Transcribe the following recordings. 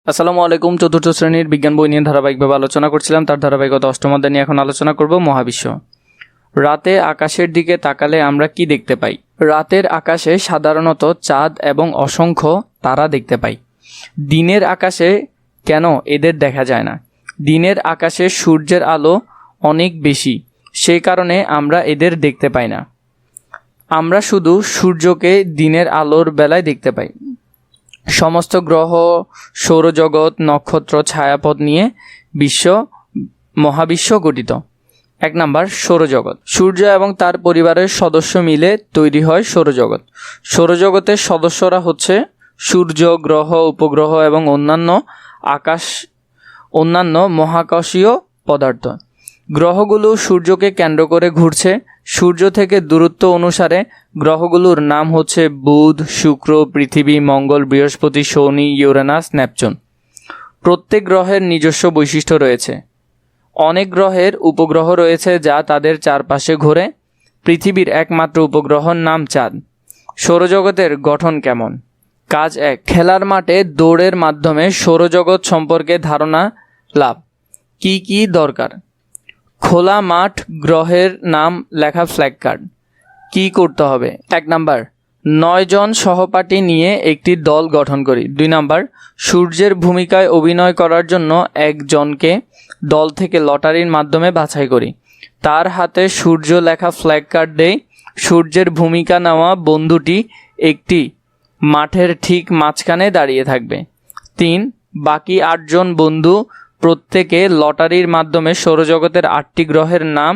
আসসালামু আলাইকুম। চতুর্থ শ্রেণীর বিজ্ঞান বই নিয়ে ধারাবাহিকভাবে আলোচনা করছিলাম, তার ধারাবাহিকতা অষ্টম অধ্যায় নিয়ে এখন আলোচনা করব মহাবিশ্ব। রাতে আকাশের দিকে তাকালে আমরা কি দেখতে পাই? রাতের আকাশে সাধারণত চাঁদ এবং অসংখ্য তারা দেখতে পাই। দিনের আকাশে কেন এদের দেখা যায় না? দিনের আকাশে সূর্যের আলো অনেক বেশি, সেই কারণে আমরা এদের দেখতে পাই না। আমরা শুধু সূর্যকে দিনের আলোর বেলায় দেখতে পাই। সমস্ত গ্রহ, সৌরজগৎ, নক্ষত্র, ছায়াপথ নিয়ে মহাবিশ্ব গঠিত। 1 নাম্বার, সৌরজগৎ। সূর্য এবং তার পরিবারের সদস্য মিলে তৈরি হয় সৌরজগৎ। সৌরজগতের সদস্যরা হচ্ছে সূর্য, গ্রহ, উপগ্রহ এবং অন্যান্য মহাকাশীয় পদার্থ। গ্রহগুলো সূর্যকে কেন্দ্র করে ঘুরছে। সূর্য থেকে দূরত্ব অনুসারে গ্রহগুলোর নাম হচ্ছে বুধ, শুক্র, পৃথিবী, মঙ্গল, বৃহস্পতি, শনি, ইউরেনাস, নেপচুন। প্রত্যেক গ্রহের নিজস্ব বৈশিষ্ট্য রয়েছে। অনেক গ্রহের উপগ্রহ রয়েছে যা তাদের চারপাশে ঘোরে। পৃথিবীর একমাত্র উপগ্রহর নাম চাঁদ। সৌরজগতের গঠন কেমন? কাজ 1, খেলার মাঠে দৌড়ের মাধ্যমে সৌরজগৎ সম্পর্কে ধারণা লাভ। কি কি দরকার? খোলা মাঠ, গ্রহের নাম লেখা ফ্ল্যাগ কার্ড। কি করতে হবে? 1 নাম্বার, 9 জন সহপাঠী নিয়ে একটি দল গঠন করি। 2 নাম্বার, সূর্যের ভূমিকায় অভিনয় করার জন্য একজনকে দল থেকে লটারির মাধ্যমে বাছাই করি। তার হাতে সূর্য লেখা ফ্ল্যাগ কার্ড দেই। সূর্যের ভূমিকা নেওয়া বন্ধুটি একটি মাঠের ঠিক মাঝখানে দাঁড়িয়ে থাকবে। 3, বাকি 8 জন বন্ধু প্রত্যেকে লটারির মাধ্যমে সৌরজগতের 8টি গ্রহের নাম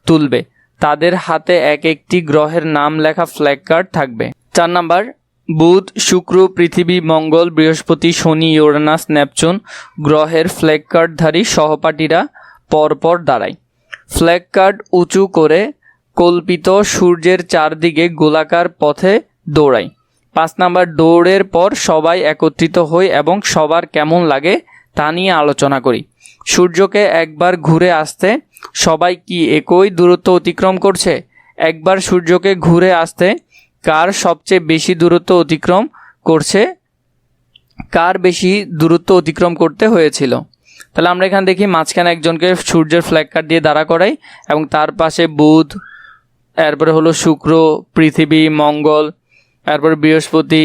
তুলবে। তাদের হাতে এক একটি গ্রহের নাম লেখা ফ্ল্যাগ কার্ড থাকবে। 4 নাম্বার, বুধ, শুক্র, পৃথিবী, মঙ্গল, বৃহস্পতি, শনি, ইউরেনাস, নেপচুন গ্রহের ফ্ল্যাগ কার্ডধারী সহপাঠীরা পরপর দাঁড়ায়। ফ্ল্যাগ কার্ড উঁচু করে কল্পিত সূর্যের চারদিকে গোলাকার পথে দৌড়াই। 5 নাম্বার, দৌড়ের পর সবাই একত্রিত হই এবং সবার কেমন লাগে তা নিয়ে আলোচনা করি। সূর্যকে একবার ঘুরে আসতে সবাই কি একই দূরত্ব অতিক্রম করছে? একবার সূর্যকে ঘুরে আসতে কার সবচেয়ে বেশি দূরত্ব অতিক্রম করছে? কার বেশি দূরত্ব অতিক্রম করতে হয়েছিল? তাহলে আমরা এখানে দেখি মাঝখানে একজনকে সূর্যের ফ্ল্যাগ কার্ড দিয়ে দাঁড়া করাই এবং তার পাশে বুধ, এরপরে হলো শুক্র, পৃথিবী, মঙ্গল, তারপর বৃহস্পতি,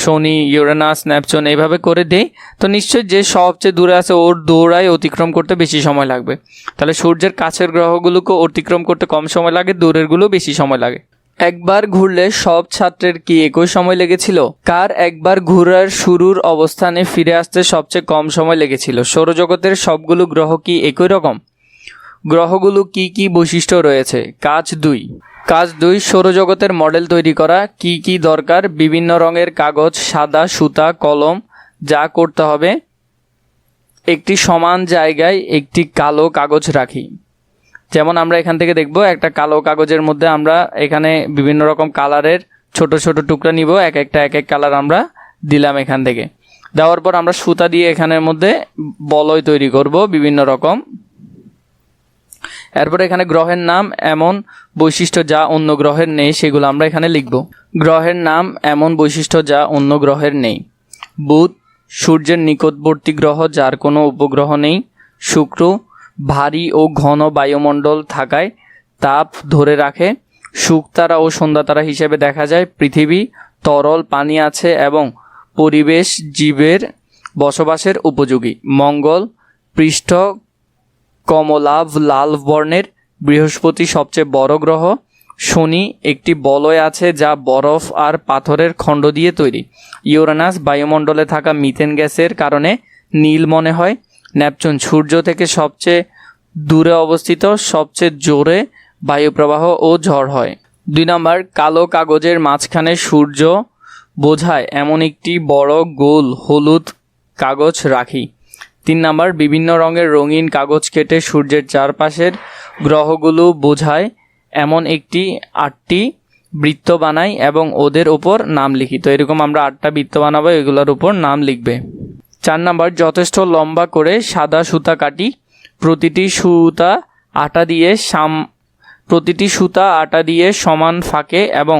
শনি, ইউরেনাস, নেপচুন এইভাবে করে দেই। তো নিশ্চয়ই যে সবচেয়ে দূরে আছে ওর দৌড়ায় অতিক্রম করতে বেশি সময় লাগবে। তাহলে সূর্যের কাছের গ্রহগুলোকে অতিক্রম করতে কম সময় লাগে, দূরেরগুলো বেশি সময় লাগে। একবার ঘুরলে সব ছাত্রের কি একই সময় লেগেছিল? কার একবার ঘুরার শুরুর অবস্থানে ফিরে আসতে সবচেয়ে কম সময় লেগেছিল? সৌরজগতের সবগুলো গ্রহ কি একই রকম? গ্রহগুলো কি কি বৈশিষ্ট্য রয়েছে? কাজ 2, সৌরজগতের মডেল তৈরি করা। কি কি দরকার? বিভিন্ন রঙের কাগজ, সাদা সুতা, কলম। যা করতে হবে, একটি সমান জায়গায় একটি কালো কাগজ রাখি। যেমন আমরা এখান থেকে দেখব, একটা কালো কাগজের মধ্যে আমরা এখানে বিভিন্ন রকম কালারের ছোট ছোট টুকরা নিব। এক এক কালার আমরা দিলাম এখান থেকে। দেওয়ার পর আমরা সুতা দিয়ে এখানের মধ্যে বলয় তৈরি করব বিভিন্ন রকম। এরপর এখানে গ্রহের নাম এমন বৈশিষ্ট্য যা অন্য গ্রহের নেই, সেগুলো আমরা এখানে লিখব। গ্রহের নাম এমন বৈশিষ্ট্য যা অন্য গ্রহের নেই। বুধ, সূর্যের নিকটবর্তী গ্রহ যার কোনো উপগ্রহ নেই। শুক্র, ভারী ও ঘন বায়ুমণ্ডল থাকায় তাপ ধরে রাখে, শুকতারা ও সন্ধ্যাতারা হিসেবে দেখা যায়। পৃথিবী, তরল পানি আছে এবং পরিবেশ জীবের বসবাসের উপযোগী। মঙ্গল, পৃষ্ঠ কমলাভ লাল বর্ণের। বৃহস্পতি, সবচেয়ে বড় গ্রহ। শনি, একটি বলয় আছে যা বরফ আর পাথরের খণ্ড দিয়ে তৈরি। ইউরেনাস, বায়ুমণ্ডলে থাকা মিথেন গ্যাসের কারণে নীল মনে হয়। নেপচুন, সূর্য থেকে সবচেয়ে দূরে অবস্থিত, সবচেয়ে জোরে বায়ুপ্রবাহ ও ঝড় হয়। 2 নাম্বার, কালো কাগজের মাঝখানে সূর্য বোঝায় এমন একটি বড় গোল হলুদ কাগজ রাখি। 3 নাম্বার, বিভিন্ন রঙের রঙিন কাগজ কেটে সূর্যের চারপাশের গ্রহগুলো বোঝায় এমন একটি 8টি বৃত্ত বানাই এবং ওদের ওপর নাম লিখি। তো এরকম আমরা 8টা বৃত্ত বানাবো, এগুলোর উপর নাম লিখবে। 4 নাম্বার, যথেষ্ট লম্বা করে সাদা সুতা কাটি। প্রতিটি সুতা আটা দিয়ে সমান ফাঁকে এবং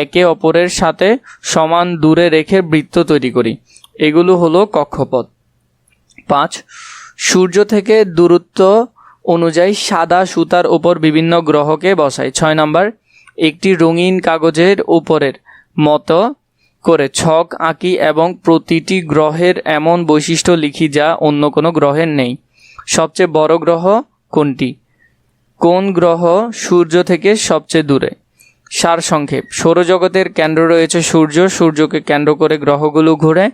একে অপরের সাথে সমান দূরে রেখে বৃত্ত তৈরি করি। এগুলো হলো কক্ষপথ। 5. সূর্য থেকে দূরত্ব অনুযায়ী সাদা সুতার উপর বিভিন্ন গ্রহকে বসায়। 6 নম্বর, একটি রঙিন কাগজের উপরের মতো করে ছক আঁকি এবং প্রতিটি গ্রহের এমন বৈশিষ্ট্য লিখি যা অন্য কোনো গ্রহের নেই। সবচেয়ে বড় গ্রহ কোনটি? কোন গ্রহ সূর্য থেকে সবচেয়ে দূরে? সারসংক্ষেপ: সৌরজগতের কেন্দ্র রয়েছে সূর্য। সূর্যকে কেন্দ্র করে গ্রহগুলো ঘোরে।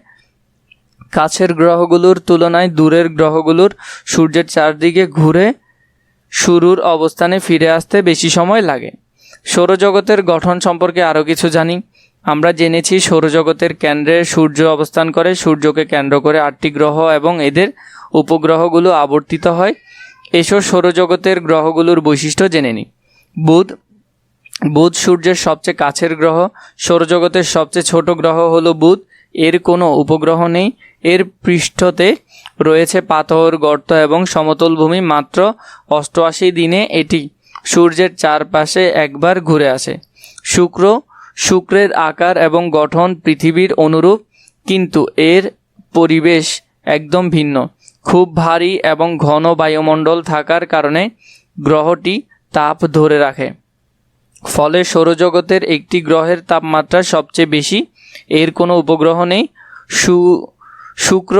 কাছের গ্রহগুলোর তুলনায় দূরের গ্রহগুলোর সূর্যের চারদিকে ঘুরে শুরুর অবস্থানে ফিরে আসতে বেশি সময় লাগে। সৌরজগতের গঠন সম্পর্কে আরও কিছু জানি। আমরা জেনেছি সৌরজগতের কেন্দ্রে সূর্য অবস্থান করে। সূর্যকে কেন্দ্র করে 8টি গ্রহ এবং এদের উপগ্রহগুলো আবর্তিত হয়। এসব সৌরজগতের গ্রহগুলোর বৈশিষ্ট্য জেনে নিই। বুধ সূর্যের সবচেয়ে কাছের গ্রহ। সৌরজগতের সবচেয়ে ছোট গ্রহ হলো বুধ। এর কোনো উপগ্রহ নেই। এর পৃষ্ঠতে রয়েছে পাথর, গর্ত এবং সমতল ভূমি। মাত্র 88 দিনে এটি সূর্যের চারপাশে একবার ঘুরে আসে। শুক্রের আকার এবং গঠন পৃথিবীর অনুরূপ, কিন্তু এর পরিবেশ একদম ভিন্ন। খুব ভারী এবং ঘন বায়ুমণ্ডল থাকার কারণে গ্রহটি তাপ ধরে রাখে। ফলে সৌরজগতের একটি গ্রহের তাপমাত্রা সবচেয়ে বেশি। এর কোনো উপগ্রহ নেই। শুক্র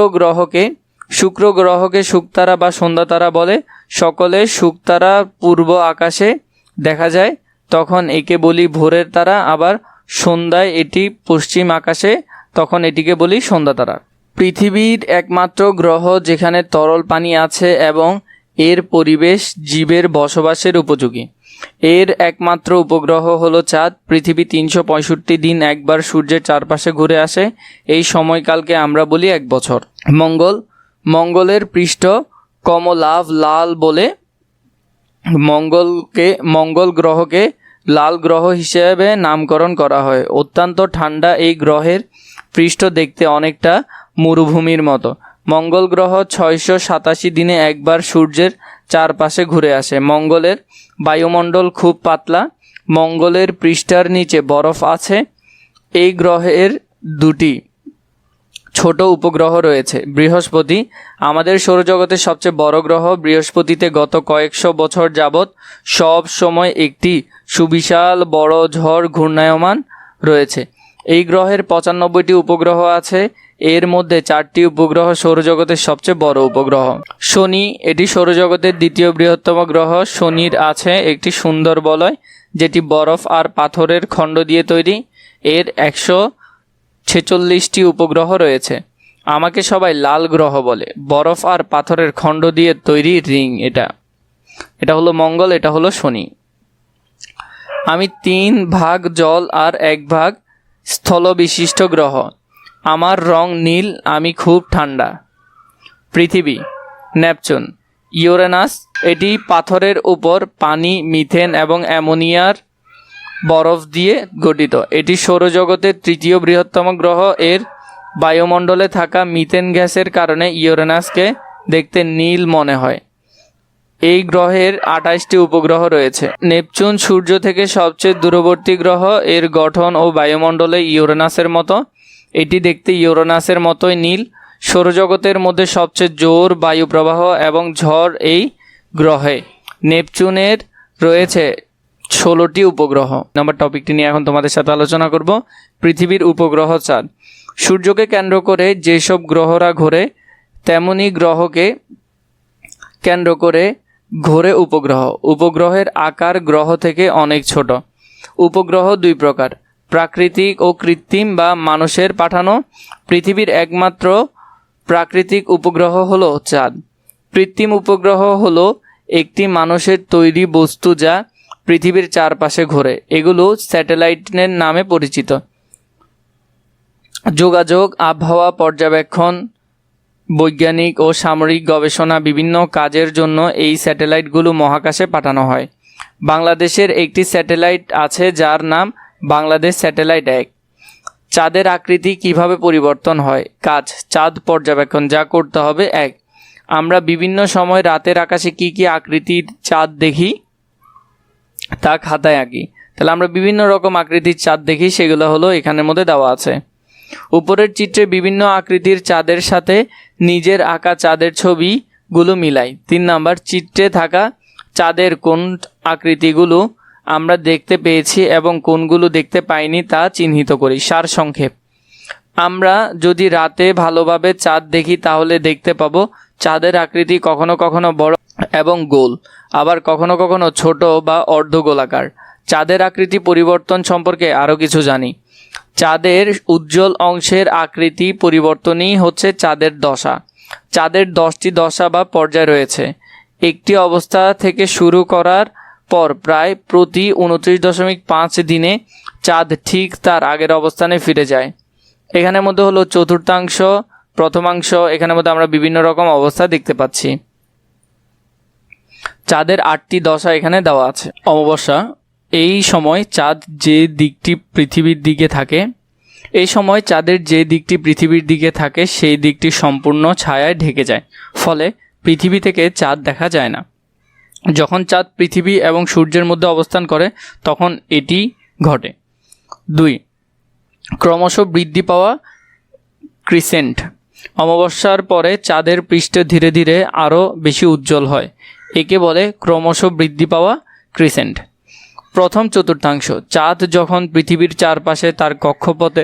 গ্রহকে শুকতারা বা সন্ধ্যাতারা বলে। সকলে শুকতারা পূর্ব আকাশে দেখা যায়, তখন একে বলি ভোরের তারা। আবার সন্ধ্যায় এটি পশ্চিম আকাশে, তখন এটিকে বলি সন্ধ্যা তারা। পৃথিবীর একমাত্র গ্রহ যেখানে তরল পানি আছে এবং এর পরিবেশ জীবের বসবাসের উপযোগী। এর একমাত্র উপগ্রহ হলো চাঁদ। পৃথিবী 365 দিন একবার সূর্যের চারপাশে ঘুরে আসে। এই সময়কালকে আমরা বলি 1 বছর। মঙ্গলের পৃষ্ঠ কমলাভ লাল বলে মঙ্গল গ্রহকে লাল গ্রহ হিসেবে নামকরণ করা হয়। অত্যন্ত ঠান্ডা এই গ্রহের পৃষ্ঠ দেখতে অনেকটা মরুভূমির মতো। মঙ্গল গ্রহ 687 দিনে একবার সূর্যের চারপাশে ঘুরে আসে। মঙ্গলের বায়ুমণ্ডল খুব পাতলা। মঙ্গলের পৃষ্ঠার নিচে বরফ আছে। এই গ্রহের 2টি ছোট উপগ্রহ রয়েছে। বৃহস্পতি আমাদের সৌরজগতের সবচেয়ে বড় গ্রহ। বৃহস্পতিতে গত কয়েকশো বছর যাবৎ সব সময় একটি সুবিশাল বড় ঝড় ঘূর্ণায়মান রয়েছে। এই গ্রহের 95টি উপগ্রহ আছে। এর মধ্যে 4টি উপগ্রহ সৌরজগতের সবচেয়ে বড় উপগ্রহ। শনি, এটি সৌরজগতের 2য় বৃহত্তম গ্রহ। শনির আছে একটি সুন্দর বলয়, যেটি বরফ আর পাথরের খণ্ড দিয়ে তৈরি। এর 146টি উপগ্রহ রয়েছে। আমাকে সবাই লাল গ্রহ বলে। বরফ আর পাথরের খণ্ড দিয়ে তৈরি রিং। এটা হলো মঙ্গল, এটা হলো শনি। আমি 3 ভাগ জল আর 1 ভাগ স্থল বিশিষ্ট গ্রহ। আমার রং নীল, আমি খুব ঠান্ডা। পৃথিবী, নেপচুন, ইউরেনাস, এটি পাথরের উপর পানি, মিথেন এবং অ্যামোনিয়ার বরফ দিয়ে গঠিত। এটি সৌরজগতের 3য় বৃহত্তম গ্রহ। এর বায়ুমণ্ডলে থাকা মিথেন গ্যাসের কারণে ইউরেনাসকে দেখতে নীল মনে হয়। এই গ্রহের 28টি উপগ্রহ রয়েছে। নেপচুন সূর্য থেকে সবচেয়ে দূরবর্তী গ্রহ। এর গঠন ও বায়ুমণ্ডলে ইউরেনাসের মতো। এটি দেখতে ইউরেনাসের মতোই নীল। সৌরজগতের মধ্যে সবচেয়ে জোর বায়ু প্রবাহ এবং ঝড় এই গ্রহে। নেপচুনের রয়েছে 16টি উপগ্রহ। নাম্বার টপিকটি নিয়ে এখন তোমাদের সাথে আলোচনা করব। পৃথিবীর উপগ্রহ চাঁদ। সূর্যকে কেন্দ্র করে যেসব গ্রহরা ঘোরে, তেমনি গ্রহকে কেন্দ্র করে ঘোরে উপগ্রহ। উপগ্রহের আকার গ্রহ থেকে অনেক ছোট। উপগ্রহ 2 প্রকার: প্রাকৃতিক ও কৃত্রিম বা মানুষের পাঠানো। পৃথিবীর একমাত্র প্রাকৃতিক উপগ্রহ হলো চাঁদ। কৃত্রিম উপগ্রহ হলো একটি মানুষের তৈরি বস্তু যা পৃথিবীর চারপাশে ঘোরে। এগুলো স্যাটেলাইটের নামে পরিচিত। যোগাযোগ, আবহাওয়া পর্যবেক্ষণ, বৈজ্ঞানিক ও সামরিক গবেষণা, বিভিন্ন কাজের জন্য এই স্যাটেলাইটগুলো মহাকাশে পাঠানো হয়। বাংলাদেশের একটি স্যাটেলাইট আছে যার নাম বাংলাদেশ স্যাটেলাইট 1। চাঁদের আকৃতি কিভাবে পরিবর্তন হয়? কাজ: চাঁদ পর্যবেক্ষণ। যা করতে হবে: 1. আমরা বিভিন্ন সময় রাতের আকাশে কি কি আকৃতির চাঁদ দেখি তা খাতায় আঁকি। তাহলে আমরা বিভিন্ন রকম আকৃতির চাঁদ দেখি, সেগুলো হলো এখানের মধ্যে দেওয়া আছে। উপরের চিত্রে বিভিন্ন আকৃতির চাঁদের সাথে নিজের আঁকা চাঁদের ছবিগুলো মিলাই। 3 নাম্বার, চিত্রে থাকা চাঁদের কোন আকৃতিগুলো আমরা দেখতে পেয়েছি এবং কোনগুলো দেখতে পাইনি তা চিহ্নিত করি। সারসংক্ষেপ, আমরা যদি রাতে ভালোভাবে চাঁদ দেখি তাহলে দেখতে পাবো চাঁদের আকৃতি কখনো কখনো বড় এবং গোল, আবার কখনো কখনো ছোট বা অর্ধগোলাকার। চাঁদের আকৃতি পরিবর্তন সম্পর্কে আরও কিছু জানি। চাঁদের উজ্জ্বল অংশের আকৃতি পরিবর্তনই হচ্ছে চাঁদের দশা। চাঁদের 10টি দশা বা পর্যায় রয়েছে। একটি অবস্থা থেকে শুরু করার পর প্রায় প্রতি 29.5 দিনে চাঁদ ঠিক তার আগের অবস্থানে ফিরে যায়। এখানের মধ্যে হলো চতুর্থাংশ, প্রথমাংশ, এখানের মধ্যে আমরা বিভিন্ন রকম অবস্থা দেখতে পাচ্ছি। চাঁদের 8টি দশা এখানে দেওয়া আছে। অমাবস্যা, এই সময় চাঁদ যে দিকটি পৃথিবীর দিকে থাকে, এই সময় চাঁদের যে দিকটি পৃথিবীর দিকে থাকে সেই দিকটি সম্পূর্ণ ছায়ায় ঢেকে যায়, ফলে পৃথিবী থেকে চাঁদ দেখা যায় না। যখন চাঁদ পৃথিবী এবং সূর্যের মধ্যে অবস্থান করে তখন এটি ঘটে। 2, ক্রমশ বৃদ্ধি পাওয়া ক্রিসেন্ট। অমাবস্যার পরে চাঁদের পৃষ্ঠ ধীরে ধীরে আরও বেশি উজ্জ্বল হয়, একে বলে ক্রমশ বৃদ্ধি পাওয়া ক্রিসেন্ট। প্রথম চতুর্থাংশ, চাঁদ যখন পৃথিবীর চারপাশে তার কক্ষপথে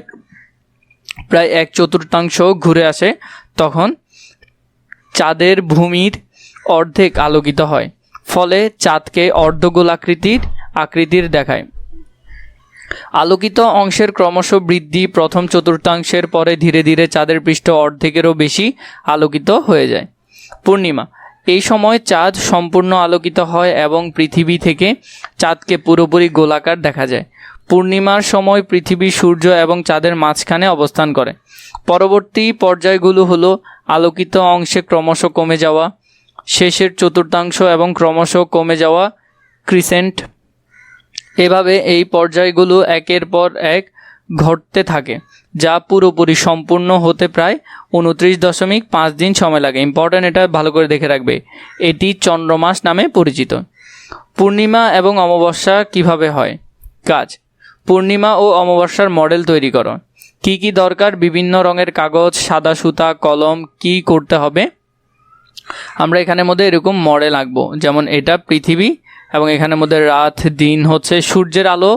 প্রায় 1/4 ঘুরে আসে তখন চাঁদের ভূমির অর্ধেক আলোকিত হয়, ফলে চাঁদকে অর্ধগোলাকৃতির দেখায়। আলোকিত অংশের ক্রমশ বৃদ্ধি প্রথম চতুর্থাংশের পরে ধীরে ধীরে চাঁদের পৃষ্ঠ অর্ধেকেরও বেশি আলোকিত হয়ে যায়। পূর্ণিমা, এই সময় চাঁদ সম্পূর্ণ আলোকিত হয় এবং পৃথিবী থেকে চাঁদকে পুরোপুরি গোলাকার দেখা যায়। পূর্ণিমার সময় পৃথিবী সূর্য এবং চাঁদের মাঝখানে অবস্থান করে। পরবর্তী পর্যায়গুলো হলো আলোকিত অংশে ক্রমশ কমে যাওয়া, শেষের চতুর্থাংশ এবং ক্রমশ কমে যাওয়া ক্রিসেন্ট। এভাবে এই পর্যায়গুলো একের পর এক ঘটতে থাকে, যা পুরোপুরি সম্পূর্ণ হতে প্রায় 29.5 দিন সময় লাগে। ইম্পর্ট্যান্ট, এটা ভালো করে দেখে রাখবে। এটি চন্দ্রমাস নামে পরিচিত। পূর্ণিমা এবং অমাবস্যা কিভাবে হয়? কাজ: পূর্ণিমা ও অমাবস্যার মডেল তৈরি করো। কি কি দরকার? বিভিন্ন রঙের কাগজ, সাদা সুতা, কলম। কি করতে হবে? আমরা এখানের মধ্যে এরকম মডেল আঁকবো, যেমন এটা পৃথিবী এবং এখানের মধ্যে রাত, দিন হচ্ছে সূর্যের আলো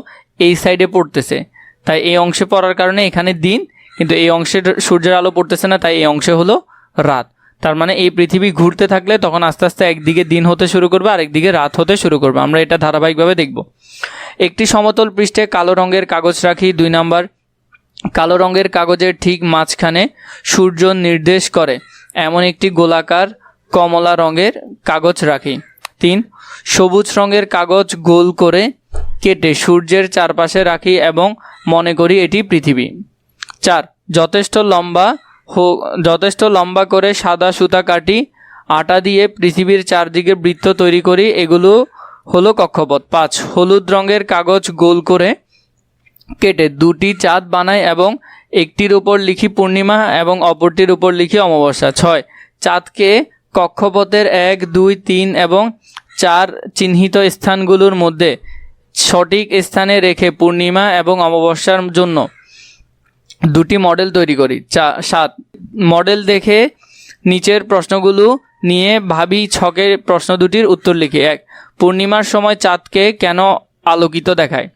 এই সাইডে পড়তেছে, তাই এই অংশে পড়ার কারণে এখানে দিন, কিন্তু এই অংশে সূর্যের আলো পড়তেছে না, তাই এই অংশে হলো রাত। তার মানে এই পৃথিবী ঘুরতে থাকলে তখন আস্তে আস্তে একদিকে দিন হতে শুরু করবে আর একদিকে রাত হতে শুরু করবে। আমরা এটা ধারাবাহিকভাবে দেখব। একটি সমতল পৃষ্ঠে কালো রঙের কাগজ রাখি। 2 নাম্বার, কালো রঙের কাগজের ঠিক মাঝখানে সূর্য নির্দেশ করে এমন একটি গোলাকার কমলা রঙের কাগজ রাখি। 3, সবুজ রঙের কাগজ গোল করে কেটে সূর্যের চারপাশে রাখি এবং মনে করি এটি পৃথিবী। 4, যথেষ্ট লম্বা করে সাদা সুতা কাটি, আটা দিয়ে পৃথিবীর চারদিকে বৃত্ত তৈরি করি, এগুলো হলো কক্ষপথ। 5, হলুদ রঙের কাগজ গোল করে কেটে 2টি চাঁদ বানাই এবং একটির উপর লিখি পূর্ণিমা এবং অপরটির উপর লিখি অমাবস্যা। 6, চাঁদকে কক্ষপথের 1, 2, 3 এবং 4 চিহ্নিত স্থানগুলোর মধ্যে সঠিক স্থানে রেখে পূর্ণিমা এবং অমাবস্যার জন্য 2টি মডেল তৈরি করি। 7, মডেল দেখে নিচের প্রশ্নগুলো নিয়ে ভাবি ছকের প্রশ্ন দুটির উত্তর লিখি। 1, পূর্ণিমার সময় চাঁদকে কেন আলোকিত দেখায়?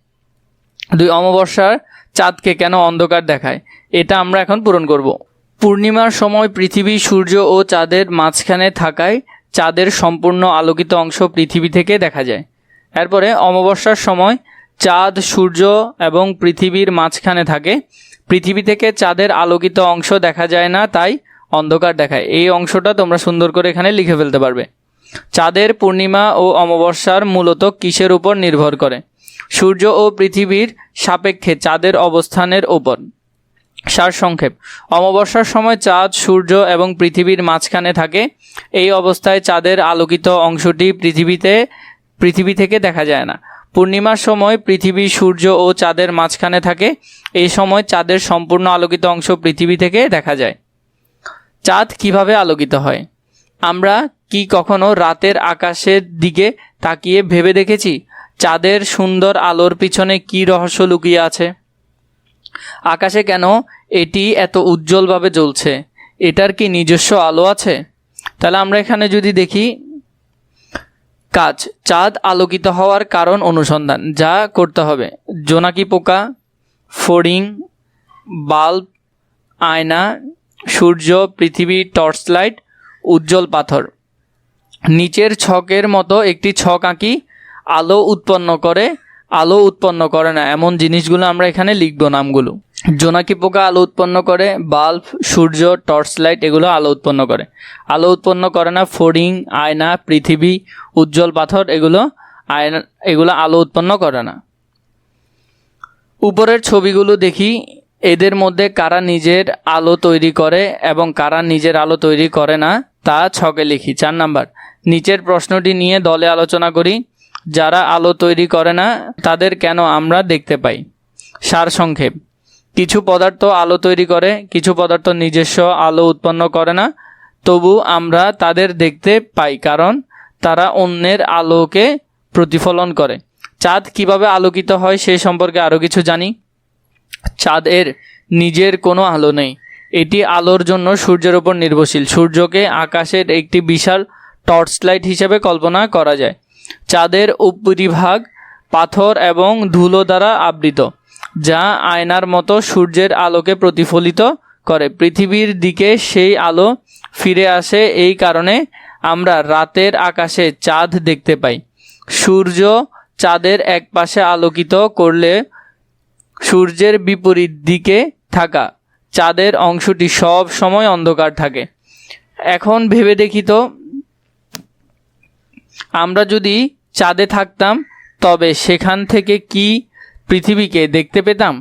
2, অমাবস্যার চাঁদকে কেন অন্ধকার দেখায়? এটা আমরা এখন পূরণ করব। পূর্ণিমার সময় পৃথিবী সূর্য ও চাঁদের মাঝখানে থাকায় চাঁদের সম্পূর্ণ আলোকিত অংশ পৃথিবী থেকে দেখা যায়। এরপরে অমাবস্যার সময় চাঁদ সূর্য এবং পৃথিবীর মাঝখানে থাকে, পৃথিবী থেকে চাঁদের আলোকিত অংশ দেখা যায় না, তাই অন্ধকার দেখায়। এই অংশটা তোমরা সুন্দর করে এখানে লিখে ফেলতে পারবে। চাঁদের পূর্ণিমা ও অমাবস্যার মূলত কিসের উপর নির্ভর করে? সূর্য ও পৃথিবীর সাপেক্ষে চাঁদের অবস্থানের ওপর। সারসংক্ষেপ: অমাবস্যার সময় চাঁদ সূর্য এবং পৃথিবীর মাঝখানে থাকে, এই অবস্থায় চাঁদের আলোকিত অংশটি পৃথিবী থেকে দেখা যায় না। পূর্ণিমার সময় পৃথিবী সূর্য ও চাঁদের মাঝখানে থাকে, এই সময় চাঁদের সম্পূর্ণ আলোকিত অংশ পৃথিবী থেকে দেখা যায়। চাঁদ কিভাবে আলোকিত হয়? আমরা কি কখনো রাতের আকাশের দিকে তাকিয়ে ভেবে দেখেছি চাঁদের সুন্দর আলোর পিছনে কি রহস্য লুকিয়ে আছে? আকাশে কেন এটি এত উজ্জ্বলভাবে জ্বলছে, এটার কি নিজস্ব আলো আছে? তাহলে আমরা এখানে যদি দেখি, কাজ, চাঁদ আলোকিত হওয়ার কারণ অনুসন্ধান, যা করতে হবে জোনাকি পোকা, ফড়িং, বাল্ব, আয়না, সূর্য, পৃথিবী, টর্চ লাইট, উজ্জ্বল পাথর। নিচের ছকের মতো একটি ছক আঁকি। আলো উৎপন্ন করে না এমন জিনিসগুলো আমরা এখানে লিখব নামগুলো। জোনাকি পোকা আলো উৎপন্ন করে, বাল্ব, সূর্য, টর্চ লাইট এগুলো আলো উৎপন্ন করে। আলো উৎপন্ন করে না ফড়িং, আয়না, পৃথিবী, উজ্জ্বল পাথর এগুলো আলো উৎপন্ন করে না। উপরের ছবিগুলো দেখি, এদের মধ্যে কারা নিজের আলো তৈরি করে এবং কারা নিজের আলো তৈরি করে না তা ছকে লিখি। 4 নাম্বার, নিচের প্রশ্নটি নিয়ে দলে আলোচনা করি। যারা আলো তৈরি করে না তাদের কেন আমরা দেখতে পাই? সারসংক্ষেপ, কিছু পদার্থ আলো তৈরি করে, কিছু পদার্থ নিজস্ব আলো উৎপন্ন করে না, তবু আমরা তাদের দেখতে পাই কারণ তারা অন্যের আলোকে প্রতিফলন করে। চাঁদ কিভাবে আলোকিত হয় সে সম্পর্কে আরও কিছু জানি। চাঁদের নিজের কোনো আলো নেই, এটি আলোর জন্য সূর্যের উপর নির্ভরশীল। সূর্যকে আকাশের একটি বিশাল টর্চ লাইট হিসেবে কল্পনা করা যায়। চাঁদের উপরিভাগ পাথর এবং ধুলো দ্বারা আবৃত, যা আয়নার মতো সূর্যের আলোকে প্রতিফলিত করে। পৃথিবীর দিকে সেই আলো ফিরে আসে, এই কারণে আমরা রাতের আকাশে চাঁদ দেখতে পাই। সূর্য চাঁদের এক পাশে আলোকিত করলে সূর্যের বিপরীত দিকে থাকা চাঁদের অংশটি সব সময় অন্ধকার থাকে। এখন ভেবে দেখি তো, আমরা যদি চাঁদে থাকতাম তবে সেখান থেকে কি পৃথিবীকে দেখতে পেতাম?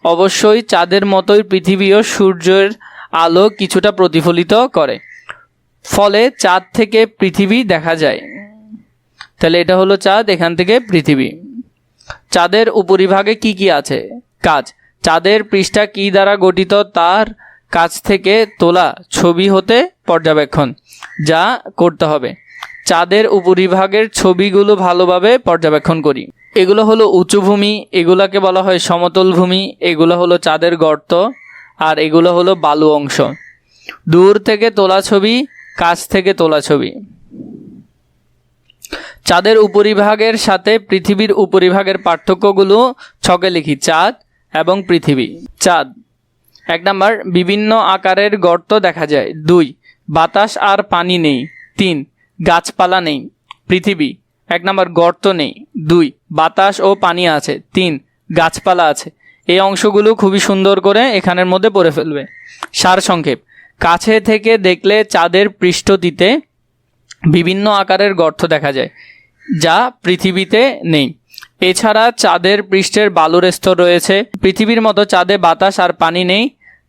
অবশ্যই চাঁদের মতোই পৃথিবীও সূর্যের আলো কিছুটা প্রতিফলিত করে, ফলে চাঁদ থেকে পৃথিবী দেখা যায়। তাহলে এটা হলো চাঁদ, এখান থেকে পৃথিবী। চাঁদের উপরিভাগে কি কি আছে? কাজ, চাঁদের পৃষ্ঠা কি দ্বারা গঠিত তার কাছ থেকে তোলা ছবি হতে পর্যবেক্ষণ, যা করতে হবে চাঁদের উপরিভাগের ছবিগুলো ভালোভাবে পর্যবেক্ষণ করি। এগুলো হলো উঁচু ভূমি, এগুলাকে বলা হয় সমতল ভূমি, এগুলো হলো চাঁদের গর্ত, আর এগুলো হলো বালু অংশ। দূর থেকে তোলা ছবি, কাছ থেকে তোলা ছবি। চাঁদের উপরিভাগের সাথে পৃথিবীর উপরিভাগের পার্থক্যগুলো ছকে লিখি। চাঁদ এবং পৃথিবী। চাঁদ, 1 নাম্বার, বিভিন্ন আকারের গর্ত দেখা যায়। 2, বাতাস আর পানি নেই। 3, গাছপালা নেই। পৃথিবী, 1 নাম্বার, গর্ত নেই। 2, বাতাস ও পানি আছে। 3, গাছপালা আছে। এই অংশগুলো খুবই সুন্দর করে এখানের মধ্যে পড়ে ফেলবে। সারসংক্ষেপ, কাছে থেকে দেখলে চাঁদের পৃষ্ঠটিতে বিভিন্ন আকারের গর্ত দেখা যায়, যা পৃথিবীতে নেই। এছাড়া চাঁদের পৃষ্ঠের বালুর স্তর রয়েছে। পৃথিবীর মতো চাঁদে বাতাস আর পানি নেই,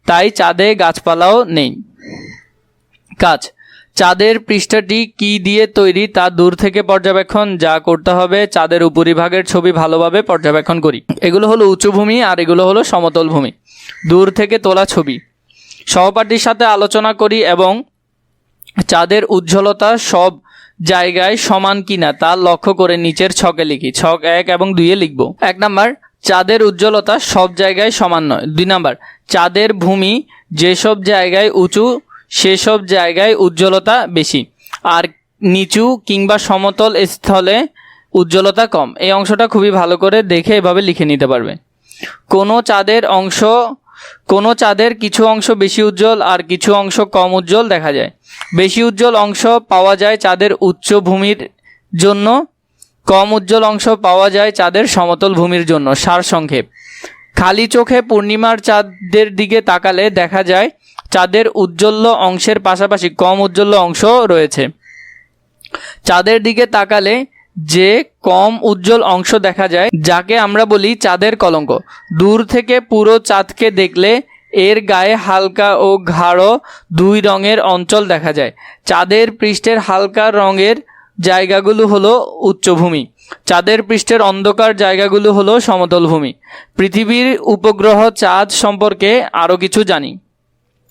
তাই চাঁদে গাছপালাও নেই। কাজ, চাঁদের পৃষ্ঠটি কি দিয়ে তৈরি তা দূর থেকে পর্যবেক্ষণ, যা করতে হবে চাঁদের উপরিভাগের ছবি ভালোভাবে পর্যবেক্ষণ করি। এগুলো হলো উঁচু ভূমি আর এগুলো হলো সমতল ভূমি। দূর থেকে তোলা ছবি, সহপাঠীর সাথে আলোচনা করি এবং চাঁদের উজ্জ্বলতা সব জায়গায় সমান কিনা তা লক্ষ্য করে নিচের ছকে লিখি। ছক 1 এবং 2-এ লিখব। 1 নাম্বার, চাঁদের উজ্জ্বলতা সব জায়গায় সমান নয়। 2 নাম্বার, চাঁদের ভূমি যেসব জায়গায় উঁচু সেসব জায়গায় উজ্জ্বলতা বেশি, আর নিচু কিংবা সমতল স্থলে উজ্জ্বলতা কম। এই অংশটা খুবই ভালো করে দেখে এভাবে লিখে নিতে পারবে। কোনো চাঁদের কিছু অংশ বেশি উজ্জ্বল আর কিছু অংশ কম উজ্জ্বল দেখা যায়। বেশি উজ্জ্বল অংশ পাওয়া যায় চাঁদের উচ্চ ভূমির জন্য, কম উজ্জ্বল অংশ পাওয়া যায় চাঁদের সমতল ভূমির জন্য। সারসংক্ষেপ, খালি চোখে পূর্ণিমার চাঁদের দিকে তাকালে দেখা যায় চাঁদের উজ্জ্বল অংশের পাশাপাশি কম উজ্জ্বল অংশ রয়েছে। চাঁদের দিকে তাকালে যে কম উজ্জ্বল অংশ দেখা যায়, যাকে আমরা বলি চাঁদের কলঙ্ক। দূর থেকে পুরো চাঁদকে দেখলে এর গায়ে হালকা ও গাঢ় 2 রঙের অঞ্চল দেখা যায়। চাঁদের পৃষ্ঠের হালকা রঙের জায়গাগুলো হলো উচ্চভূমি, চাঁদের পৃষ্ঠের অন্ধকার জায়গাগুলো হলো সমতল ভূমি। পৃথিবীর উপগ্রহ চাঁদ সম্পর্কে আরও কিছু জানি।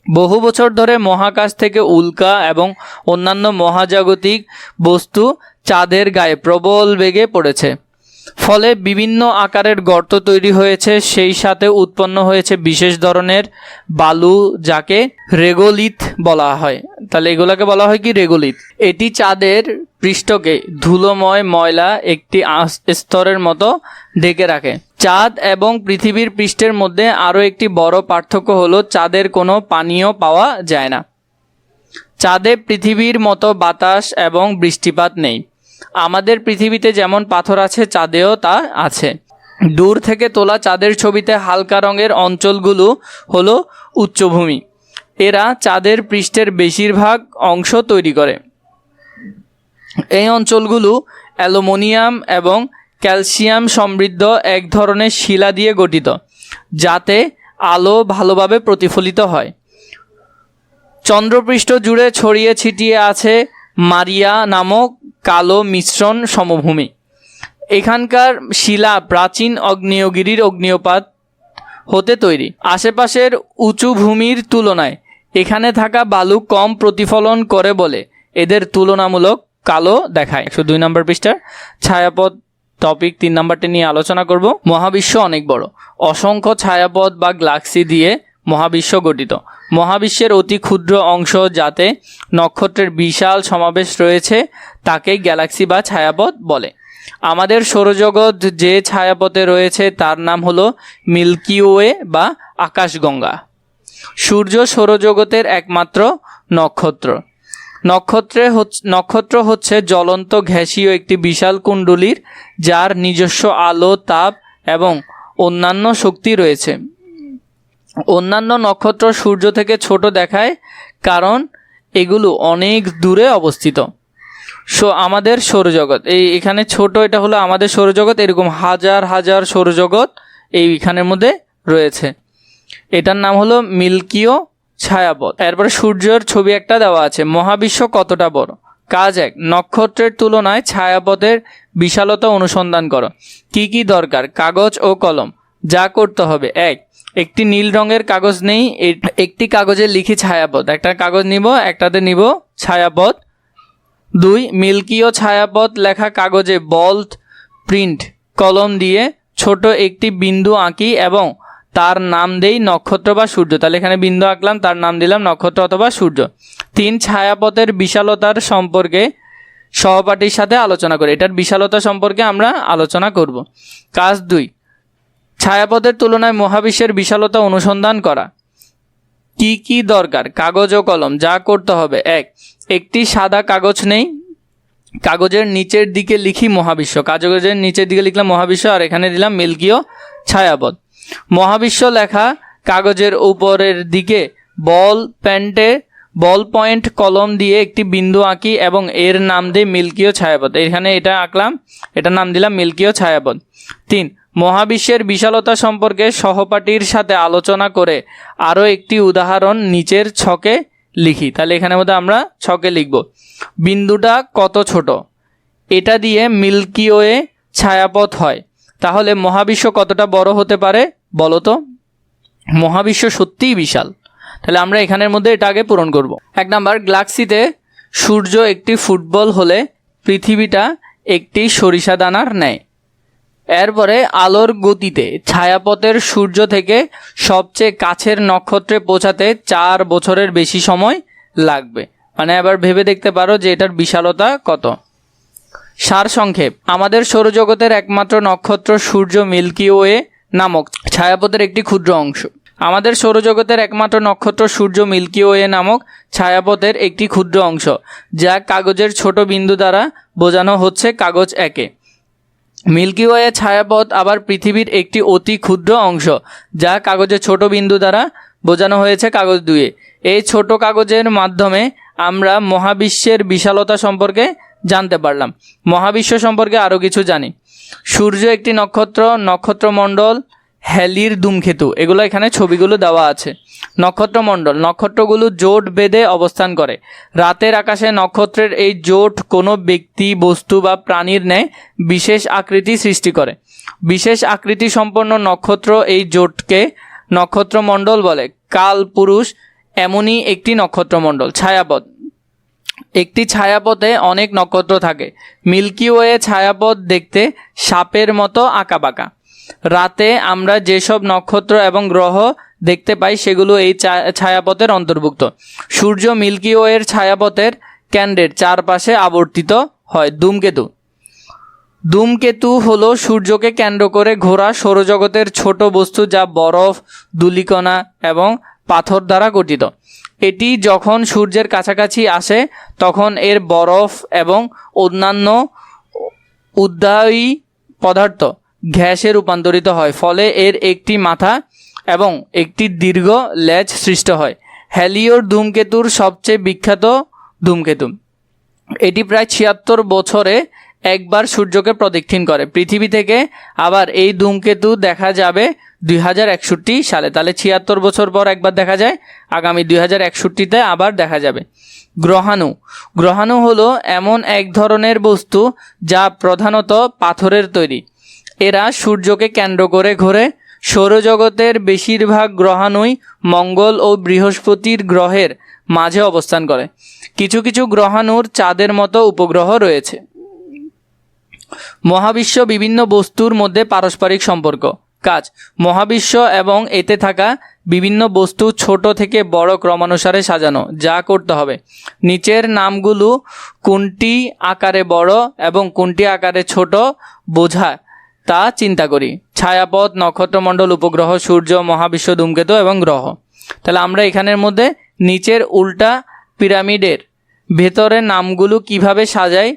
বহু বছর ধরে মহাকাশ থেকে উল্কা এবং অন্যান্য মহাজাগতিক বস্তু চাঁদের গায়ে প্রবল বেগে পড়েছে। ফলে বিভিন্ন আকারের গর্ত তৈরি হয়েছে, সেই সাথে উৎপন্ন হয়েছে বিশেষ ধরনের বালু, যাকে রেগোলিথ বলা হয়। তাহলে এগুলোকে বলা হয় কি? রেগোলিথ। এটি চাঁদের পৃষ্ঠকে ধুলোময় ময়লা একটি স্তরের মতো ঢেকে রাখে। চাঁদ এবং পৃথিবীর পৃষ্ঠের মধ্যে আরও একটি বড় পার্থক্য হলো চাঁদের কোনো পানীয় পাওয়া যায় না। চাঁদে পৃথিবীর মতো বাতাস এবং বৃষ্টিপাত নেই। আমাদের পৃথিবীতে যেমন পাথর আছে, চাঁদেও তা আছে। দূর থেকে তোলা চাঁদের ছবিতে হালকা রঙের অঞ্চলগুলো হলো উচ্চভূমি। এরা চাঁদের পৃষ্ঠের বেশিরভাগ অংশ তৈরি করে। এই অঞ্চলগুলো অ্যালুমিনিয়াম এবং ক্যালসিয়াম সমৃদ্ধ এক ধরনের শিলা দিয়ে গঠিত, যাতে আলো ভালোভাবে প্রতিফলিত হয়। চন্দ্রপৃষ্ঠ জুড়ে ছড়িয়ে ছিটিয়ে আছে মারিয়া নামক কালো মিশ্রণ সমভূমি। এখানকার শিলা প্রাচীন আগ্নেয়গিরির অগ্ন্যুৎপাত হতে তৈরি। আশেপাশের উঁচু ভূমির তুলনায় এখানে থাকা বালু কম প্রতিফলন করে বলে এদের তুলনামূলক কালো দেখায়। 102 নম্বর পৃষ্ঠার ছায়াপথ টপিক 3 নম্বরটি নিয়ে আলোচনা করব। মহাবিশ্ব অনেক বড়। অসংখ্য ছায়াপথ বা গ্যালাক্সি দিয়ে মহাবিশ্ব গঠিত। মহাবিশ্বের অতি ক্ষুদ্র অংশ, যাতে নক্ষত্রের বিশাল সমাবেশ রয়েছে, তাকে গ্যালাক্সি বা ছায়াপথ বলে। আমাদের সৌরজগৎ যে ছায়াপথে রয়েছে তার নাম হলো মিল্কি ওয়ে বা আকাশগঙ্গা। সূর্য সৌরজগতের একমাত্র নক্ষত্র। নক্ষত্র হচ্ছে জ্বলন্ত গ্যাসীয় একটি বিশাল কুণ্ডলীর, যার নিজস্ব আলো, তাপ এবং অন্যান্য শক্তি রয়েছে। অন্যান্য নক্ষত্র সূর্য থেকে ছোট দেখায়, কারণ এগুলো অনেক দূরে অবস্থিত। আমাদের সৌরজগৎ এখানে ছোট, এটা হলো আমাদের সৌরজগৎ। এরকম হাজার হাজার সৌরজগৎ এইখানের মধ্যে রয়েছে। এটার নাম হলো মিল্কিও ছায়াপথ। এরপরে সূর্যের ছবি একটা দেওয়া আছে। মহাবিশ্ব কতটা বড়? কাজ 1, নক্ষত্রের তুলনায় ছায়াপথের বিশালতা অনুসন্ধান করো। কি কি দরকার? কাগজ ও কলম। যা করতে হবে: 1, একটি নীল রঙের কাগজ নেই, একটি কাগজে লিখি ছায়াপথ। একটা কাগজ নিব, একটাতে নিব ছায়াপথ। 2, মিল্কিও ছায়াপথ লেখা কাগজে বল্ড প্রিন্ট কলম দিয়ে ছোট একটি বিন্দু আঁকি এবং তার নাম দেই নক্ষত্র বা সূর্য। তাহলে এখানে বিন্দু আঁকলাম, তার নাম দিলাম নক্ষত্র অথবা সূর্য। 3, ছায়াপথের বিশালতার সম্পর্কে সহপাঠীর সাথে আলোচনা করি। এটার বিশালতা সম্পর্কে আমরা আলোচনা করব। কাজ 2, ছায়াপথের তুলনায় মহাবিশ্বের বিশালতা অনুসন্ধান করা। কি কি দরকার? কাগজ ও কলম। যা করতে হবে: 1, একটি সাদা কাগজ নেই, কাগজের নিচের দিকে লিখি মহাবিশ্ব। কাগজের নিচের দিকে লিখলাম মহাবিশ্ব, আর এখানে দিলাম মিল্কিও ছায়াপথ। মহাবিশ্ব লেখা কাগজের উপরের দিকে বল পয়েন্ট কলম দিয়ে একটি বিন্দু আঁকি এবং এর নাম দিই মিল্কিও ছায়াপথ। এখানে এটা আঁকলাম, এটার নাম দিলাম মিল্কিও ছায়াপথ। 3, মহাবিশ্বের বিশালতা সম্পর্কে সহপাঠীর সাথে আলোচনা করে আরও একটি উদাহরণ নিচের ছকে লিখি। তাহলে এখানের মধ্যে আমরা ছকে লিখব বিন্দুটা কত ছোট, এটা দিয়ে মিল্কি ওয়ে ছায়াপথ হয়। তাহলে মহাবিশ্ব কতটা বড় হতে পারে বলো তো? মহাবিশ্ব সত্যিই বিশাল। তাহলে আমরা এখানের মধ্যে এটা আগে পূরণ করব। 1 নাম্বার, গ্যালাক্সিতে সূর্য একটি ফুটবল হলে পৃথিবীটা একটি সরিষা দানার ন্যায়। এরপরে আলোর গতিতে ছায়াপথের সূর্য থেকে সবচেয়ে কাছের নক্ষত্রে পৌঁছাতে 4 বছরের বেশি সময় লাগবে। মানে এবার ভেবে দেখতে পারো যে এটার বিশালতা কত। সারসংক্ষেপ: আমাদের সৌরজগতের একমাত্র নক্ষত্র সূর্য মিল্কি ওয়ে নামক ছায়াপথের একটি ক্ষুদ্র অংশ। আমাদের সৌরজগতের একমাত্র নক্ষত্র সূর্য মিল্কি ওয়ে নামক ছায়াপথের একটি ক্ষুদ্র অংশ, যা কাগজের ছোট বিন্দু দ্বারা বোঝানো হচ্ছে কাগজ 1-এ। মিল্কি ওয়ে ছায়াপথ আবার পৃথিবীর একটি অতি ক্ষুদ্র অংশ, যা কাগজের ছোট বিন্দু দ্বারা বোঝানো হয়েছে কাগজ 2-এ। এই ছোট কাগজের মাধ্যমে আমরা মহাবিশ্বের বিশালতা সম্পর্কে জানতে পারলাম। মহাবিশ্ব সম্পর্কে আরও কিছু জানি। সূর্য একটি নক্ষত্র, নক্ষত্রমণ্ডল হ্যালির ধূমকেতু, এগুলো এখানে ছবিগুলো দেওয়া আছে। নক্ষত্রমণ্ডল, নক্ষত্রগুলো জোট বেঁধে অবস্থান করে। রাতের আকাশে নক্ষত্রের এই জোট কোনো ব্যক্তি, বস্তু বা প্রাণীর ন্যায় বিশেষ আকৃতি সৃষ্টি করে। বিশেষ আকৃতি সম্পন্ন নক্ষত্র এই জোটকে নক্ষত্রমণ্ডল বলে। কালপুরুষ এমনই একটি নক্ষত্রমণ্ডল। ছায়াপথ, একটি ছায়াপথে অনেক নক্ষত্র থাকে। মিল্কি ওয়ে ছায়াপথ দেখতে সাপের মতো আঁকাবাঁকা। রাতে আমরা যেসব নক্ষত্র এবং গ্রহ দেখতে পাই সেগুলো এই ছায়াপথের অন্তর্ভুক্ত। সূর্য মিল্কি ওয়ের ছায়াপথের কেন্দ্রের চারপাশে আবর্তিত হয়। ধূমকেতু হলো সূর্যকে কেন্দ্র করে ঘোরা সৌরজগতের ছোট বস্তু, যা বরফ, ধূলিকণা এবং পাথর দ্বারা গঠিত। এটি যখন সূর্যের কাছাকাছি আসে তখন এর বরফ এবং অন্যান্য উদ্বায়ী পদার্থ গ্যাসে রূপান্তরিত হয়, ফলে এর একটি মাথা এবং একটি দীর্ঘ লেজ সৃষ্টি হয়। হ্যালিওর ধূমকেতুর সবচেয়ে বিখ্যাত ধূমকেতু। এটি প্রায় ৭৬ বছরে একবার সূর্যকে প্রদক্ষিণ করে। পৃথিবী থেকে আবার এই ধূমকেতু দেখা যাবে 2061 সালে। তাহলে ৭৬ বছর পর একবার দেখা যায়, আগামী 2061-তে আবার দেখা যাবে। গ্রহাণু হলো এমন এক ধরনের বস্তু যা প্রধানত পাথরের তৈরি। এরা সূর্যকে কেন্দ্র করে ঘোরে। সৌরজগতের বেশিরভাগ গ্রহাণুই মঙ্গল ও বৃহস্পতির গ্রহের মাঝে অবস্থান করে। কিছু কিছু গ্রহাণুর চাঁদের মতো উপগ্রহ রয়েছে। মহাবিশ্ব বিভিন্ন বস্তুর মধ্যে পারস্পরিক সম্পর্ক। কাজ: মহাবিশ্ব এবং এতে থাকা বিভিন্ন বস্তু ছোট থেকে বড় ক্রমানুসারে সাজানো। যা করতে হবে: নিচের নামগুলো কোনটি আকারে বড় এবং কোনটি আকারে ছোট বোঝা তা চিন্তা করি। ছায়াপথ, নক্ষত্রমণ্ডল, উপগ্রহ, সূর্য, মহাবিশ্ব, ধূমকেতু এবং গ্রহ। তাহলে আমরা এখানের মধ্যে নিচের উল্টা পিরামিডের ভেতরের নামগুলো কিভাবে সাজাই,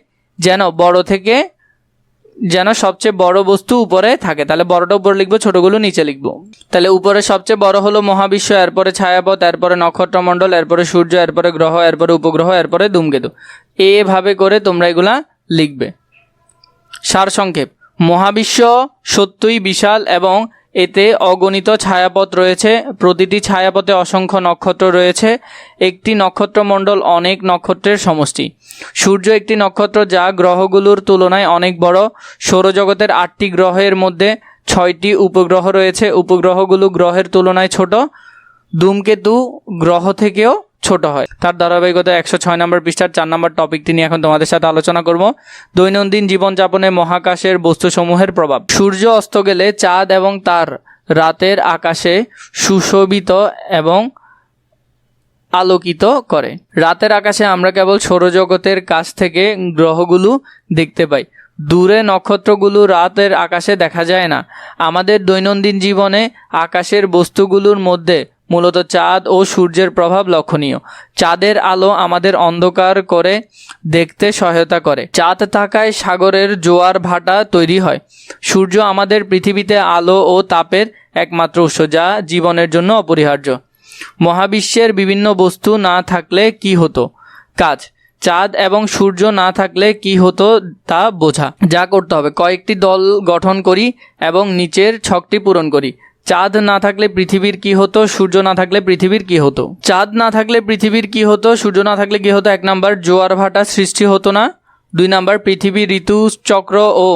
যেন সবচেয়ে বড় বস্তু উপরে থাকে। তাহলে বড়টা উপরে লিখবো, ছোটগুলো নিচে লিখবো। তাহলে উপরে সবচেয়ে বড় হলো মহাবিশ্ব, এরপরে ছায়াপথ, এরপরে নক্ষত্রমণ্ডল, এরপরে সূর্য, এরপরে গ্রহ, এরপরে উপগ্রহ, এরপরে ধূমকেতু। এভাবে করে তোমরা এগুলা লিখবে। সারসংক্ষেপ: মহাবিশ্ব সত্যই বিশাল এবং এতে অগণিত ছায়াপথ রয়েছে। প্রতিটি ছায়াপথে অসংখ্য নক্ষত্র রয়েছে। একটি নক্ষত্রমণ্ডল অনেক নক্ষত্রের সমষ্টি। সূর্য একটি নক্ষত্র যা গ্রহগুলোর তুলনায় অনেক বড়। সৌরজগতের 8টি গ্রহের মধ্যে 6টি উপগ্রহ রয়েছে। উপগ্রহগুলো গ্রহের তুলনায় ছোট। ধূমকেতু গ্রহ থেকেও ছোট হয়। তার ধারাবাহিকতা 106 নম্বর পৃষ্ঠার 4 নম্বর টপিকটি নিয়ে এখন তোমাদের সাথে আলোচনা করব। দৈনন্দিন জীবনযাপনে মহাকাশের বস্তুসমূহের প্রভাব। সূর্য অস্ত গেলে চাঁদ এবং তার রাতের আকাশে সুশোভিত এবং আলোকিত করে। রাতের আকাশে আমরা কেবল সৌরজগতের কাছ থেকে গ্রহগুলো দেখতে পাই। দূরে নক্ষত্রগুলো রাতের আকাশে দেখা যায় না। আমাদের দৈনন্দিন জীবনে আকাশের বস্তুগুলোর মধ্যে মূলত চাঁদ ও সূর্যের প্রভাব লক্ষণীয়। চাঁদের আলো আমাদের অন্ধকার করে দেখতে সহায়তা করে। চাঁদ থাকায় সাগরের জোয়ার ভাটা তৈরি হয়। সূর্য আমাদের পৃথিবীতে আলো ও তাপের একমাত্র উৎস, যা জীবনের জন্য অপরিহার্য। মহাবিশ্বের বিভিন্ন বস্তু না থাকলে কি হতো? কাজ: চাঁদ এবং সূর্য না থাকলে কি হতো তা বোঝা। যা করতে হবে: কয়েকটি দল গঠন করি এবং নিচের ছকটি পূরণ করি। চাঁদ না থাকলে পৃথিবীর কি হতো? সূর্য না থাকলে পৃথিবীর কি হতো? চাঁদ না থাকলে পৃথিবীর কি হতো? সূর্য না থাকলে কি হতো? 1 নাম্বার, জোয়ার ভাটা সৃষ্টি হতো না। 2 নাম্বার, পৃথিবীর ঋতুচক্র ও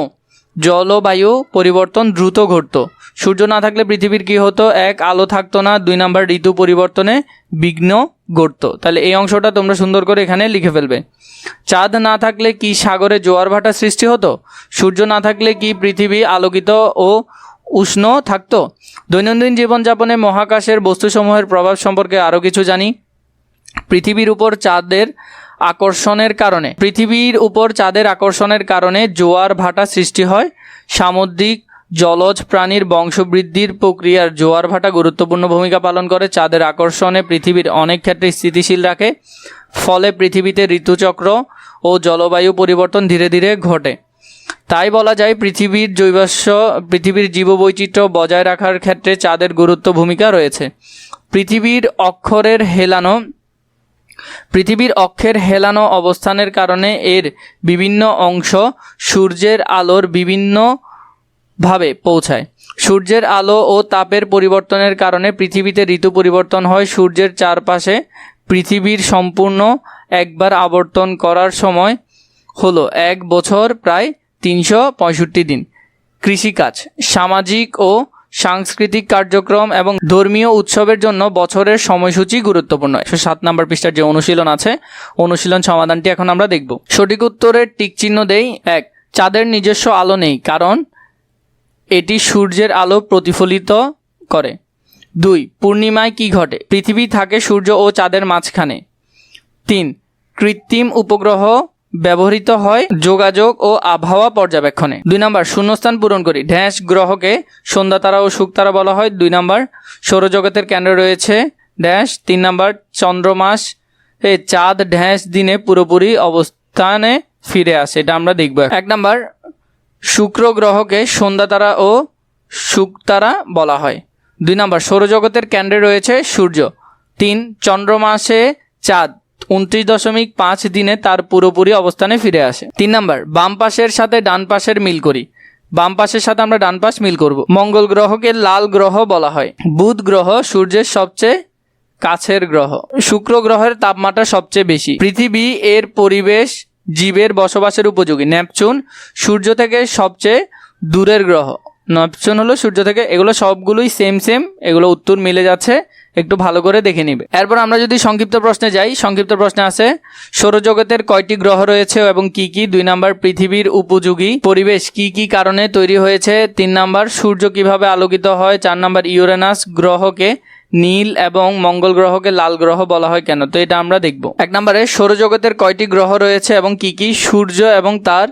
জলবায়ু পরিবর্তন দ্রুত ঘটতো। সূর্য না থাকলে পৃথিবীর কি হতো? 1, আলো থাকতো না। 2 নাম্বার, ঋতু পরিবর্তনে বিঘ্ন ঘটতো। তাহলে এই অংশটা তোমরা সুন্দর করে এখানে লিখে ফেলবে। চাঁদ না থাকলে কি সাগরে জোয়ার ভাটা সৃষ্টি হতো? সূর্য না থাকলে কি পৃথিবী আলোকিত ও উষ্ণ থাকতো? দৈনন্দিন জীবনযাপনে মহাকাশের বস্তুসমূহের প্রভাব সম্পর্কে আরও কিছু জানি। পৃথিবীর উপর চাঁদের আকর্ষণের কারণে জোয়ার ভাটা সৃষ্টি হয়। সামুদ্রিক জলজ প্রাণীর বংশবৃদ্ধির প্রক্রিয়ার জোয়ার ভাটা গুরুত্বপূর্ণ ভূমিকা পালন করে। চাঁদের আকর্ষণে পৃথিবীর অনেক ক্ষেত্রে স্থিতিশীল রাখে। ফলে পৃথিবীতে ঋতুচক্র ও জলবায়ু পরিবর্তন ধীরে ধীরে ঘটে। তাই বলা যায় পৃথিবীর জীববৈচিত্র্য বজায় রাখার ক্ষেত্রে চাঁদের গুরুত্ব ভূমিকা রয়েছে। পৃথিবীর অক্ষের হেলানো অবস্থানের কারণে এর বিভিন্ন অংশ সূর্যের আলোর বিভিন্নভাবে পৌঁছায়। সূর্যের আলো ও তাপের পরিবর্তনের কারণে পৃথিবীতে ঋতু পরিবর্তন হয়। সূর্যের চারপাশে পৃথিবীর সম্পূর্ণ একবার আবর্তন করার সময় হলো 1 বছর, প্রায় 365 দিন। কৃষিকাজ: সামাজিক ও সাংস্কৃতিক কার্যক্রম এবং ধর্মীয় উৎসবের জন্য বছরের সময়সূচি গুরুত্বপূর্ণ। 7 নম্বর পৃষ্ঠার যে অনুশীলন আছে, অনুশীলন সমাধানটি এখন আমরা দেখব। সঠিক উত্তরের টিক চিহ্ন দেই। 1, চাঁদের নিজস্ব আলো নেই, কারণ এটি সূর্যের আলো প্রতিফলিত করে। 2, পূর্ণিমায় কি ঘটে? পৃথিবী থাকে সূর্য ও চাঁদের মাঝখানে। 3, কৃত্রিম উপগ্রহ ব্যবহৃত হয় যোগাযোগ ও আবহাওয়া পর্যবেক্ষণে। 2 নম্বর, শূন্যস্থান পূরণ করি। ড্যাশ গ্রহকে সন্ধ্যা তারা ও শুকতারা বলা হয়। 2 নম্বর, সৌরজগতের কেন্দ্রে রয়েছে ড্যাশ। 3 নম্বর, চন্দ্রমাস চাঁদ ড্যাশ দিনে পুরোপুরি অবস্থানে ফিরে আসে, এটা আমরা দেখব। 1 নম্বর, শুক্র গ্রহকে সন্ধ্যা তারা ও শুকতারা বলা হয়। 2 নম্বর, সৌরজগতের কেন্দ্রে রয়েছে সূর্য। 3, চন্দ্রমাসে চাঁদ 29.5 দিনে তার পুরোপুরি অবস্থানে ফিরে আসে। 3 নম্বর, বাম পাশের সাথে ডান পাশের মিল করি। বাম পাশের সাথে আমরা ডান পাশ মিল করব। মঙ্গল গ্রহকে লাল গ্রহ বলা হয়। বুধ গ্রহ সূর্যের সবচেয়ে কাছের গ্রহ। শুক্র গ্রহের তাপমাত্রা সবচেয়ে বেশি। পৃথিবী এর পরিবেশ জীবের বসবাসের উপযোগী। নেপচুন সূর্য থেকে সবচেয়ে দূরের গ্রহ। নেপচুন হলো সূর্য থেকে, এগুলো সবগুলোই সেম, এগুলো উত্তর মিলে যাচ্ছে, একটু ভালো করে দেখে নিবে। এরপর আমরা যদি সংক্ষিপ্ত প্রশ্নে যাই, সংক্ষিপ্ত প্রশ্নে আছে সৌরজগতের কয়টি গ্রহ রয়েছে এবং কি কি। 2 নম্বর, পৃথিবীর উপযোগী পরিবেশ কি কি কারণে তৈরি হয়েছে। 3 নম্বর, সূর্য কিভাবে আলোকিত হয়। 4 নম্বর, ইউরেনাস গ্রহকে নীল এবং মঙ্গল গ্রহকে লাল গ্রহ বলা হয় কেন। তো এটা আমরা দেখব। 1 নম্বরে, সৌরজগতের কয়টি গ্রহ রয়েছে এবং কি কি। সূর্য এবং তার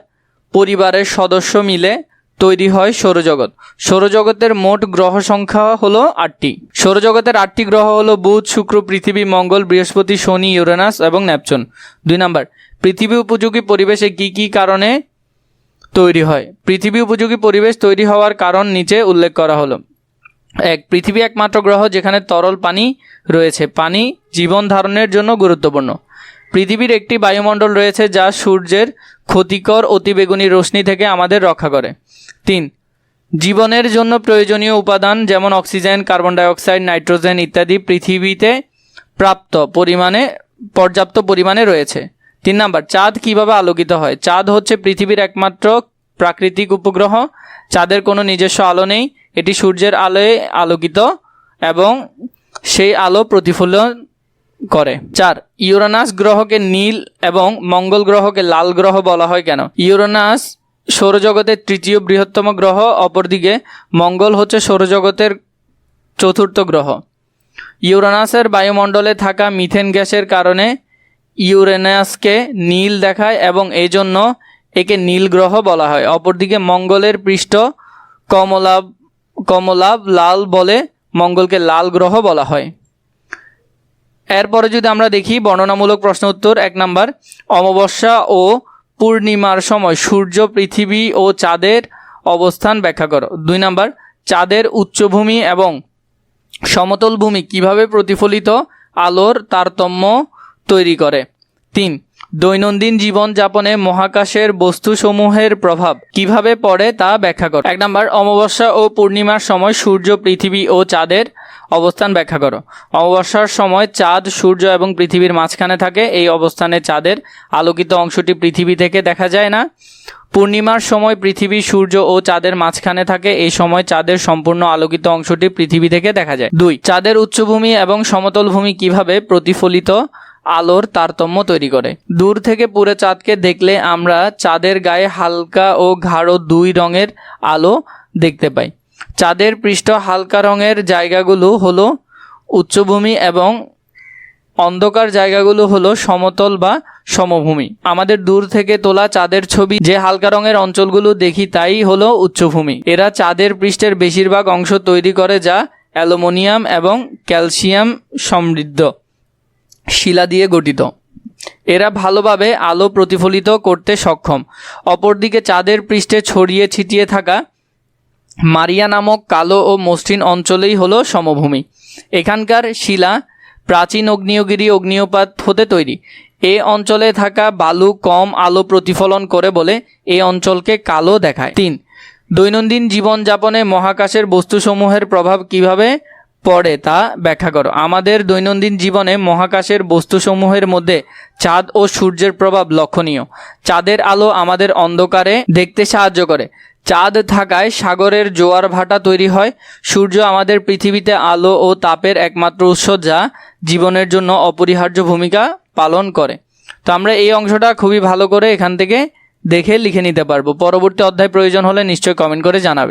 পরিবারের সদস্য মিলে তৈরি হয় সৌরজগৎ। সৌরজগতের মোট গ্রহ সংখ্যা হলো 8টি। সৌরজগতের 8টি গ্রহ হলো বুধ, শুক্র, পৃথিবী, মঙ্গল, বৃহস্পতি, শনি, ইউরেনাস এবং নেপচুন। 2 নম্বর, পৃথিবী উপযোগী পরিবেশে কি কি কারণে তৈরি হয়। পৃথিবী উপযোগী পরিবেশ তৈরি হওয়ার কারণ নিচে উল্লেখ করা হলো। 1, পৃথিবী একমাত্র গ্রহ যেখানে তরল পানি রয়েছে। পানি জীবন ধারণের জন্য গুরুত্বপূর্ণ। পৃথিবীর একটি বায়ুমণ্ডল রয়েছে যা সূর্যের ক্ষতিকর অতিবেগুনি রশ্মি থেকে আমাদের রক্ষা করে। 3, জীবনের জন্য প্রয়োজনীয় উপাদান যেমন অক্সিজেন, কার্বন ডাইঅক্সাইড, নাইট্রোজেন ইত্যাদি পৃথিবীতে পর্যাপ্ত পরিমাণে রয়েছে। 3 নম্বর, চাঁদ কিভাবে আলোকিত হয়। চাঁদ হচ্ছে পৃথিবীর একমাত্র প্রাকৃতিক উপগ্রহ। চাঁদের কোনো নিজস্ব আলো নেই, এটি সূর্যের আলোয় আলোকিত এবং সেই আলো প্রতিফলন করে। 4, ইউরেনাস গ্রহকে নীল এবং মঙ্গল গ্রহকে লাল গ্রহ বলা হয় কেন। ইউরেনাস সৌরজগতের 3য় বৃহত্তম গ্রহ, অপরদিকে মঙ্গল হচ্ছে সৌরজগতের 4র্থ গ্রহ। ইউরেনাসের বায়ুমণ্ডলে থাকা মিথেন গ্যাসের কারণে ইউরেনাসকে নীল দেখায় এবং এই জন্য একে নীল গ্রহ বলা হয়। অপরদিকে মঙ্গলের পৃষ্ঠ কমলাভ লাল বলে মঙ্গলকে লাল গ্রহ বলা হয়। এরপরে যদি আমরা দেখি বর্ণনামূলক প্রশ্ন উত্তর। 1 নম্বর, অমাবস্যা ও পূর্ণিমার সময় সূর্য, পৃথিবী ও চাঁদের অবস্থান ব্যাখ্যা করো। 2 নম্বর, চাঁদের উচ্চভূমি এবং সমতল ভূমি কিভাবে প্রতিফলিত আলোর তারতম্য তৈরি করে। 3, দৈনন্দিন জীবনযাপনে মহাকাশের বস্তুসমূহের প্রভাব কিভাবে পড়ে তা ব্যাখ্যা করো। 1 নম্বর, অমাবস্যা ও পূর্ণিমার সময় সূর্য, পৃথিবী ও চাঁদের অবস্থান ব্যাখ্যা করো। অমাবস্যার সময় চাঁদ সূর্য এবং পৃথিবীর মাঝখানে থাকে, এই অবস্থানে চাঁদের আলোকিত অংশটি পৃথিবী থেকে দেখা যায় না। পূর্ণিমার সময় পৃথিবী সূর্য ও চাঁদের মাঝখানে থাকে, এই সময় চাঁদের সম্পূর্ণ আলোকিত অংশটি পৃথিবী থেকে দেখা যায়। 2, চাঁদের উচ্চভূমি এবং সমতল ভূমি কিভাবে প্রতিফলিত আলোর তারতম্য তৈরি করে। দূর থেকে পুরো চাঁদকে দেখলে আমরা চাঁদের গায়ে হালকা ও গাঢ় 2 রঙের আলো দেখতে পাই। চাঁদের পৃষ্ঠ হালকা রঙের জায়গাগুলো হলো উচ্চভূমি এবং অন্ধকার জায়গাগুলো হলো সমতল বা সমভূমি। আমাদের দূর থেকে তোলা চাঁদের ছবি যে হালকা রঙের অঞ্চলগুলো দেখি তাই হলো উচ্চভূমি। এরা চাঁদের পৃষ্ঠের বেশিরভাগ অংশ তৈরি করে যা অ্যালুমিনিয়াম এবং ক্যালসিয়াম সমৃদ্ধ শিলা দিয়ে গঠিত। এরা ভালোভাবে আলো প্রতিফলিত করতে সক্ষম। অপরদিকে চাঁদের পৃষ্ঠে ছড়িয়ে ছিটিয়ে থাকা মারিয়া নামক কালো ও মসৃণ অঞ্চলেই হলো সমভূমি। এখানকার শিলা প্রাচীন আগ্নেয়গিরি অগ্ন্যুৎপাত হতে তৈরি। এই অঞ্চলে থাকা বালু কম আলো প্রতিফলন করে বলে এই অঞ্চলকে কালো দেখায়। 3, দৈনন্দিন জীবনযাপনে মহাকাশের বস্তুসমূহের প্রভাব কিভাবে পড়ে তা ব্যাখ্যা করো। আমাদের দৈনন্দিন জীবনে মহাকাশের বস্তুসমূহের মধ্যে চাঁদ ও সূর্যের প্রভাব লক্ষণীয়। চাঁদের আলো আমাদের অন্ধকারে দেখতে সাহায্য করে। চাঁদ থাকায় সাগরের জোয়ার ভাটা তৈরি হয়। সূর্য আমাদের পৃথিবীতে আলো ও তাপের একমাত্র উৎস, যা জীবনের জন্য অপরিহার্য ভূমিকা পালন করে। তো আমরা এই অংশটা খুবই ভালো করে এখান থেকে দেখে লিখে নিতে পারবো। পরবর্তী অধ্যায় প্রয়োজন হলে নিশ্চয়ই কমেন্ট করে জানাবে।